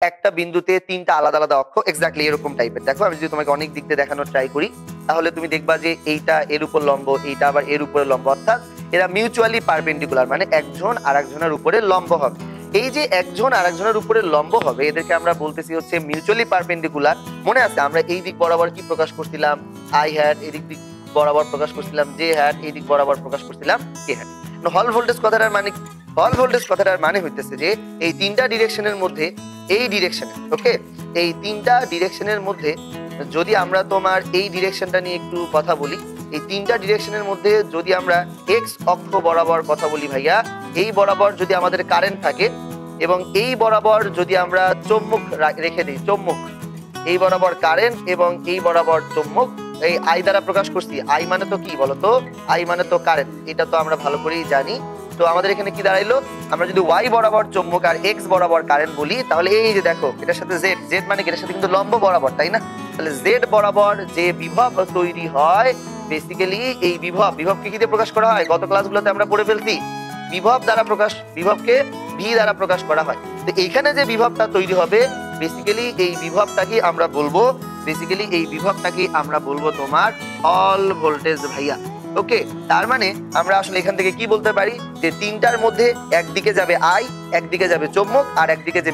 একটা বিন্দুতে তিনটা আলাদা আলাদা অক্ষ, এক্স্যাক্টলি এরকম টাইপের। দেখো আমি যদি তোমাকে অনেক দিক দিয়ে দেখানোর ট্রাই করি, তাহলে তুমি দেখবা যে এইটা এর উপর লম্ব, এইটা আবার এর উপরে লম্ব, অর্থাৎ এরা মিউচুয়ালি পারপেন্ডিকুলার, মানে একজন আরেকজনের উপরে লম্ব হবে। এই যে একজন আরেকজনের উপরে লম্ব হবে, এদেরকে আমরা বলতেছি হচ্ছে মিউচুয়ালি পারপেন্ডিকুলার। মনে আছে আমরা এই দিক বরাবর কি প্রকাশ করছিলাম? I hat. এই দিক বরাবর প্রকাশ করছিলাম জে হ্যাট। এই দিক বরাবর প্রকাশ করছিলাম কে হ্যাট। হল ভোল্টেজ কথাটার মানে কি? হল ভোল্টেজ কথাটার মানে হইতেছে যে এই তিনটা ডিরেকশনের মধ্যে, এই ডিরেকশনে, ওকে, এই তিনটা ডিরেকশনের মধ্যে যদি আমরা তোমার এই ডিরেকশনটা নিয়ে একটু কথা বলি, এই তিনটা ডিরেকশনের মধ্যে যদি আমরা এক্স অক্ষ বরাবর কথা বলি ভাইয়া, এই বরাবর যদি আমাদের কারেন্ট থাকে এবং এই বরাবর যদি আমরা চৌম্বক রেখে দিই, চৌম্বক, এই বরাবর কারেন্ট এবং এই বরাবর চৌম্বক, এই আই দ্বারা প্রকাশ করছি। আই মানে তো কি বলতো? আই মানে তো কারেন্ট, এটা তো আমরা ভালো করেই জানি। তো আমাদের এখানে কি দাঁড়াইলো? আমরা যদি ওয়াই বরাবর চৌম্বক আর এক্স বরাবর কারেন্ট বলি, তাহলে এই যে দেখো এটার সাথে জেড, জেড মানে এটার সাথে কিন্তু লম্ব বরাবর, তাই না? তাহলে জেড বরাবর যে বিভব তৈরি হয়, বেসিক্যালি এই বিভবকে কি দিয়ে প্রকাশ করা হয়? গত ক্লাসগুলোতে আমরা পড়ে ফেলছি, বিভব দ্বারা প্রকাশ, বিভবকে ভি দ্বারা প্রকাশ করা হয়। তো এইখানে যে বিভবটা তৈরি হবে, বেসিক্যালি এই বিভবটাকে আমরা বলবো, বেসিক্যালি এই বিভবটাকে আমরা বলবো তোমার হল ভোল্টেজ ভাইয়া। ওকে, তার মানে আমরা আসলে এখান থেকে কি বলতে পারি যে তিনটার মধ্যে একদিকে যাবে আই, একদিকে যাবে চৌম্বক, আর একদিকে যে